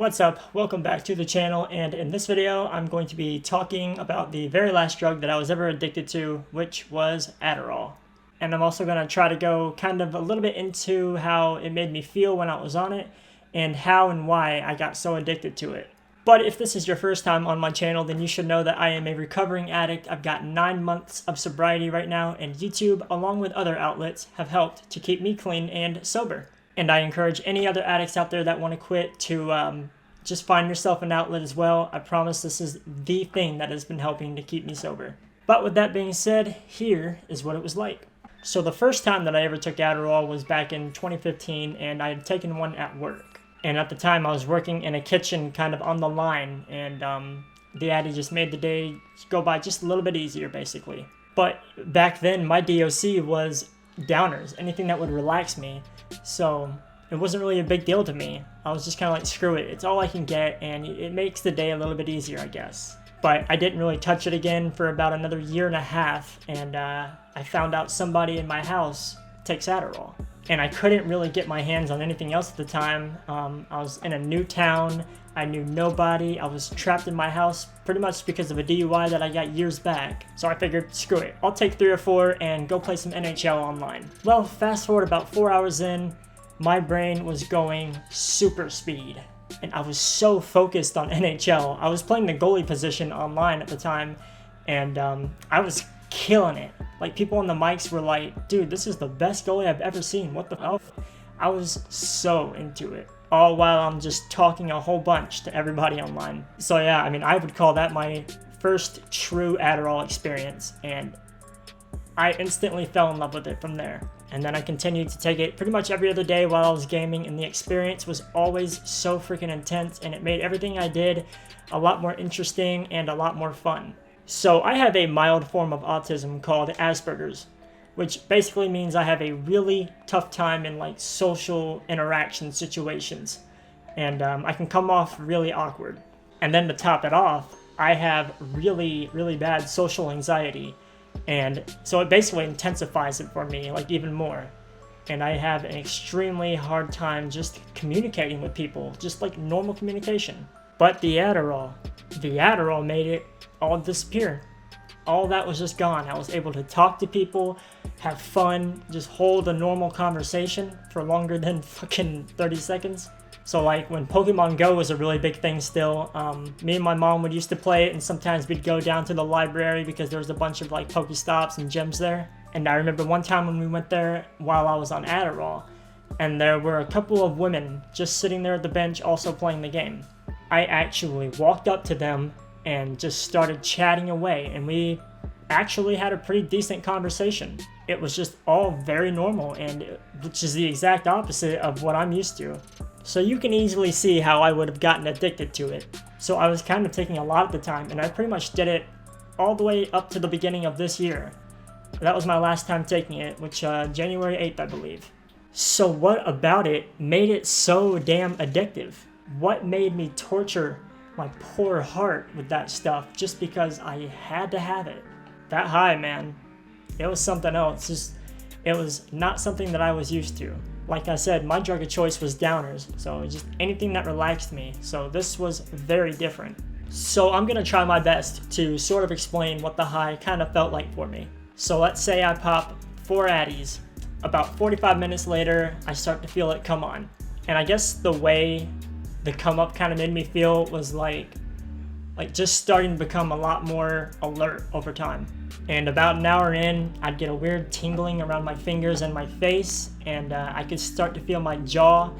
What's up? Welcome back to the channel, and in this video I'm going to be talking about the very last drug that I was ever addicted to, which was Adderall. And I'm also going to try to go kind of a little bit into how it made me feel when I was on it, and how and why I got so addicted to it. But if this is your first time on my channel, then you should know that I am a recovering addict. I've got 9 months of sobriety right now, and YouTube, along with other outlets, have helped to keep me clean and sober. And I encourage any other addicts out there that want to quit to just find yourself an outlet as well. I promise this is the thing that has been helping to keep me sober. But with that being said, here is what it was like. So the first time that I ever took Adderall was back in 2015, and I had taken one at work. And at the time I was working in a kitchen kind of on the line, and the Addy just made the day go by just a little bit easier basically. But back then my DOC was downers, anything that would relax me. So it wasn't really a big deal to me. I was just kind of like, screw it, it's all I can get, and it makes the day a little bit easier, I guess. But I didn't really touch it again for about another year and a half, and I found out somebody in my house takes Adderall. And I couldn't really get my hands on anything else at the time. I was in a new town, I knew nobody, I was trapped in my house pretty much because of a DUI that I got years back. So I figured, screw it, I'll take 3 or 4 and go play some NHL online. Well, fast forward about 4 hours in, my brain was going super speed. And I was so focused on NHL. I was playing the goalie position online at the time, and I was killing it. Like, people on the mics were like, dude, this is the best goalie I've ever seen, what the hell? I was so into it, all while I'm just talking a whole bunch to everybody online. So yeah, I mean, I would call that my first true Adderall experience, and I instantly fell in love with it from there. And then I continued to take it pretty much every other day while I was gaming, and the experience was always so freaking intense, and it made everything I did a lot more interesting and a lot more fun. So I have a mild form of autism called Asperger's, which basically means I have a really tough time in like social interaction situations, and I can come off really awkward. And then to top it off, I have really, really bad social anxiety, and so it basically intensifies it for me, like, even more. And I have an extremely hard time just communicating with people, just like normal communication. But the Adderall made it all disappear. All that was just gone. I was able to talk to people, have fun, just hold a normal conversation for longer than fucking 30 seconds. So like when Pokemon Go was a really big thing still, me and my mom would used to play it, and sometimes we'd go down to the library because there was a bunch of like Pokestops and gyms there. And I remember one time when we went there while I was on Adderall, and there were a couple of women just sitting there at the bench also playing the game. I actually walked up to them and just started chatting away, and we actually had a pretty decent conversation. It was just all very normal, and which is the exact opposite of what I'm used to. So you can easily see how I would have gotten addicted to it. So I was kind of taking a lot at the time, and I pretty much did it all the way up to the beginning of this year. That was my last time taking it, which January 8th, I believe. So what about it made it so damn addictive? What made me torture my poor heart with that stuff just because I had to have it? That high, man, it was something else. It was not something that I was used to. Like I said, my drug of choice was downers, so just anything that relaxed me. So this was very different. So I'm gonna try my best to sort of explain what the high kind of felt like for me. So let's say I pop 4 Addies. About 45 minutes later, I start to feel it come on. And I guess the way the come up kind of made me feel was like just starting to become a lot more alert over time. And about an hour in, I'd get a weird tingling around my fingers and my face, and I could start to feel my jaw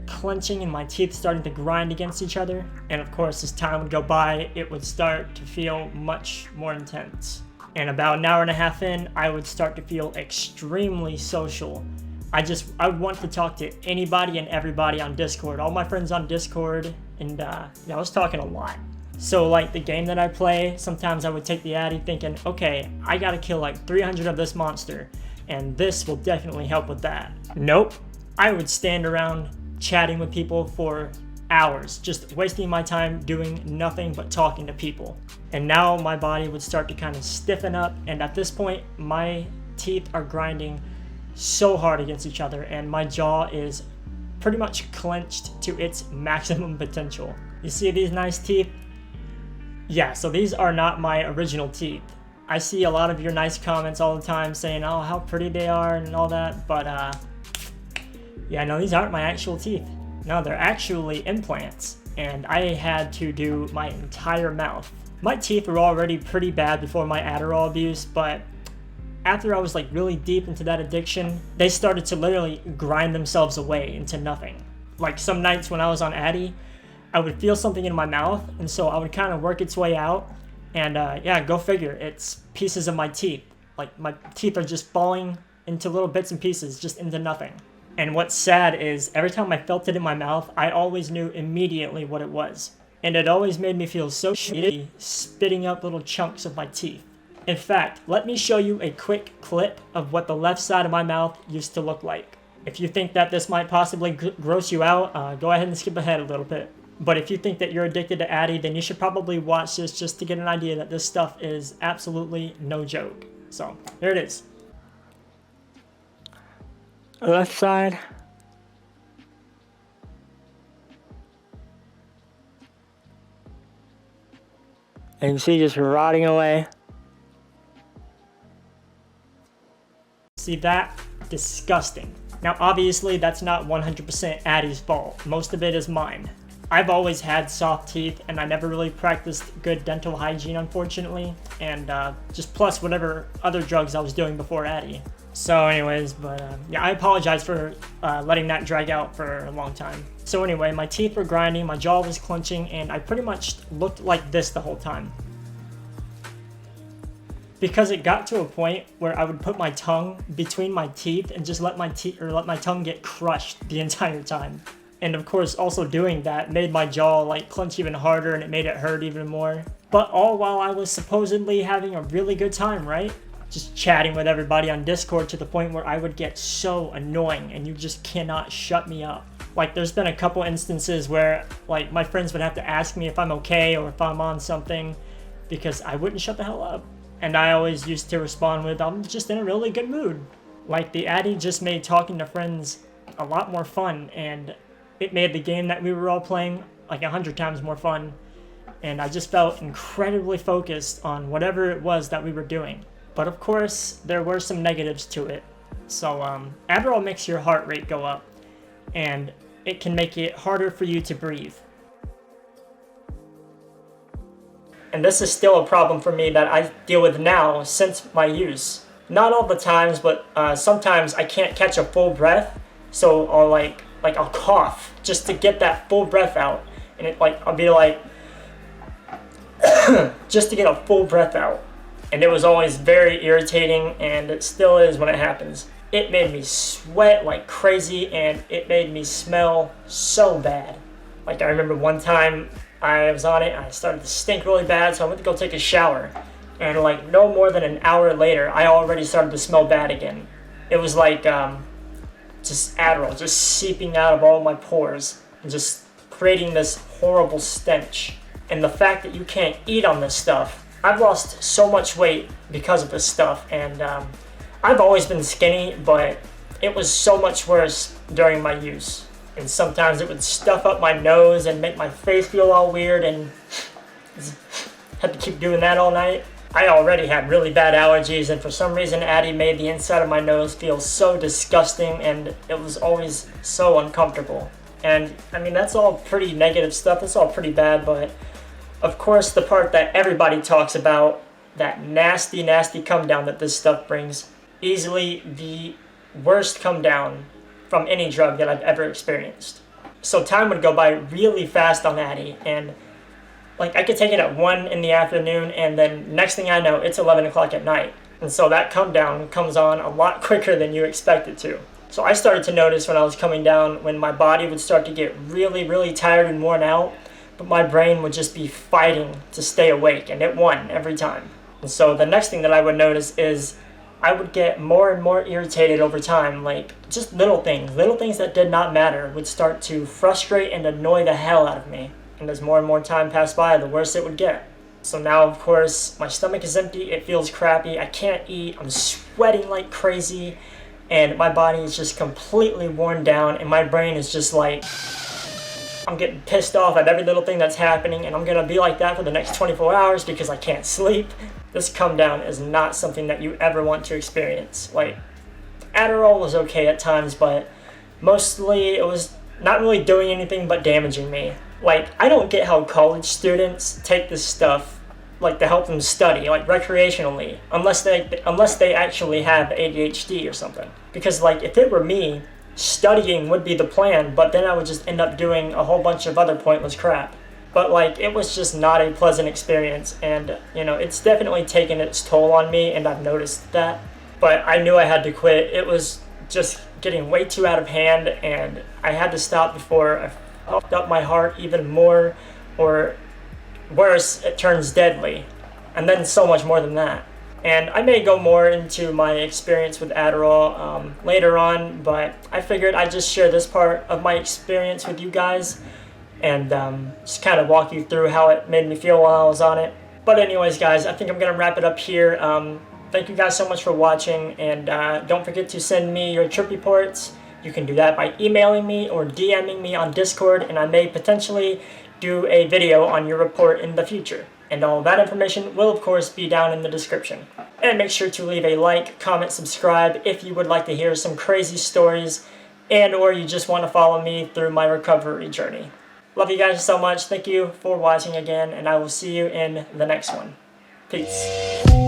clenching and my teeth starting to grind against each other. And of course, as time would go by, it would start to feel much more intense. And about an hour and a half in, I would start to feel extremely social. I would want to talk to anybody and everybody on Discord, all my friends on Discord, and I was talking a lot. So like the game that I play, sometimes I would take the Addy thinking, okay, I gotta kill like 300 of this monster, and this will definitely help with that. Nope, I would stand around chatting with people for hours, just wasting my time doing nothing but talking to people. And now my body would start to kind of stiffen up, and at this point, my teeth are grinding so hard against each other, and my jaw is pretty much clenched to its maximum potential. You see these nice teeth? Yeah, so these are not my original teeth. I see a lot of your nice comments all the time saying, oh, how pretty they are and all that, but yeah, no, these aren't my actual teeth. No, they're actually implants, and I had to do my entire mouth. My teeth were already pretty bad before my Adderall abuse, but after I was like really deep into that addiction, they started to literally grind themselves away into nothing. Like some nights when I was on Addy, I would feel something in my mouth, and so I would kind of work its way out, and yeah, go figure, it's pieces of my teeth. Like my teeth are just falling into little bits and pieces, just into nothing. And what's sad is every time I felt it in my mouth, I always knew immediately what it was. And it always made me feel so shitty, spitting up little chunks of my teeth. In fact, let me show you a quick clip of what the left side of my mouth used to look like. If you think that this might possibly gross you out, go ahead and skip ahead a little bit. But if you think that you're addicted to Addy, then you should probably watch this just to get an idea that this stuff is absolutely no joke. So, here it is. Left side. And you can see just rotting away. See that? Disgusting. Now obviously that's not 100% Addy's fault. Most of it is mine. I've always had soft teeth and I never really practiced good dental hygiene, unfortunately. And just plus whatever other drugs I was doing before Addy. So anyways, but yeah, I apologize for letting that drag out for a long time. So anyway, my teeth were grinding, my jaw was clenching, and I pretty much looked like this the whole time. Because it got to a point where I would put my tongue between my teeth and just let my tongue get crushed the entire time. And of course, also doing that made my jaw like clench even harder and it made it hurt even more. But all while I was supposedly having a really good time, right? Just chatting with everybody on Discord to the point where I would get so annoying and you just cannot shut me up. Like there's been a couple instances where like my friends would have to ask me if I'm okay or if I'm on something because I wouldn't shut the hell up. And I always used to respond with, I'm just in a really good mood. Like the Addy just made talking to friends a lot more fun, and it made the game that we were all playing like 100 times more fun. And I just felt incredibly focused on whatever it was that we were doing. But of course, there were some negatives to it. So Adderall makes your heart rate go up, and it can make it harder for you to breathe. And this is still a problem for me that I deal with now since my use. Not all the times, but sometimes I can't catch a full breath, so I'll cough just to get that full breath out, and I'll be like, just to get a full breath out. And it was always very irritating, and it still is when it happens. It made me sweat like crazy, and it made me smell so bad. Like I remember one time I was on it, and I started to stink really bad, so I went to go take a shower. And like no more than an hour later, I already started to smell bad again. It was like just Adderall just seeping out of all my pores and just creating this horrible stench. And the fact that you can't eat on this stuff, I've lost so much weight because of this stuff, and I've always been skinny, but it was so much worse during my use. And sometimes it would stuff up my nose and make my face feel all weird, and had to keep doing that all night. I already had really bad allergies, and for some reason Addy made the inside of my nose feel so disgusting, and it was always so uncomfortable. And I mean, that's all pretty negative stuff, it's all pretty bad, but of course the part that everybody talks about, that nasty, nasty come down that this stuff brings, easily the worst come down from any drug that I've ever experienced. So time would go by really fast on Addy, and like I could take it at 1 in the afternoon, and then next thing I know, it's 11 o'clock at night. And so that come down comes on a lot quicker than you expect it to. So I started to notice when I was coming down, when my body would start to get really, really tired and worn out, but my brain would just be fighting to stay awake, and it won every time. And so the next thing that I would notice is I would get more and more irritated over time, like just little things that did not matter would start to frustrate and annoy the hell out of me. And as more and more time passed by, the worse it would get. So now, of course, my stomach is empty, it feels crappy, I can't eat, I'm sweating like crazy, and my body is just completely worn down, and my brain is just like, I'm getting pissed off at every little thing that's happening, and I'm gonna be like that for the next 24 hours because I can't sleep. This come down is not something that you ever want to experience. Like, Adderall was okay at times, but mostly it was not really doing anything but damaging me. Like, I don't get how college students take this stuff, like, to help them study, like, recreationally, unless they actually have ADHD or something. Because, like, if it were me, studying would be the plan, but then I would just end up doing a whole bunch of other pointless crap. But, like, it was just not a pleasant experience, and, you know, it's definitely taken its toll on me, and I've noticed that. But I knew I had to quit. It was just getting way too out of hand, and I had to stop before I fucked up my heart even more, or worse, it turns deadly, and then so much more than that. And I may go more into my experience with Adderall later on, but I figured I'd just share this part of my experience with you guys, and just kind of walk you through how it made me feel while I was on it. But anyways, guys, I think I'm going to wrap it up here. Thank you guys so much for watching, and don't forget to send me your trip reports. You can do that by emailing me or DMing me on Discord, and I may potentially do a video on your report in the future. And all that information will, of course, be down in the description. And make sure to leave a like, comment, subscribe if you would like to hear some crazy stories, and or you just want to follow me through my recovery journey. Love you guys so much. Thank you for watching again, and I will see you in the next one. Peace.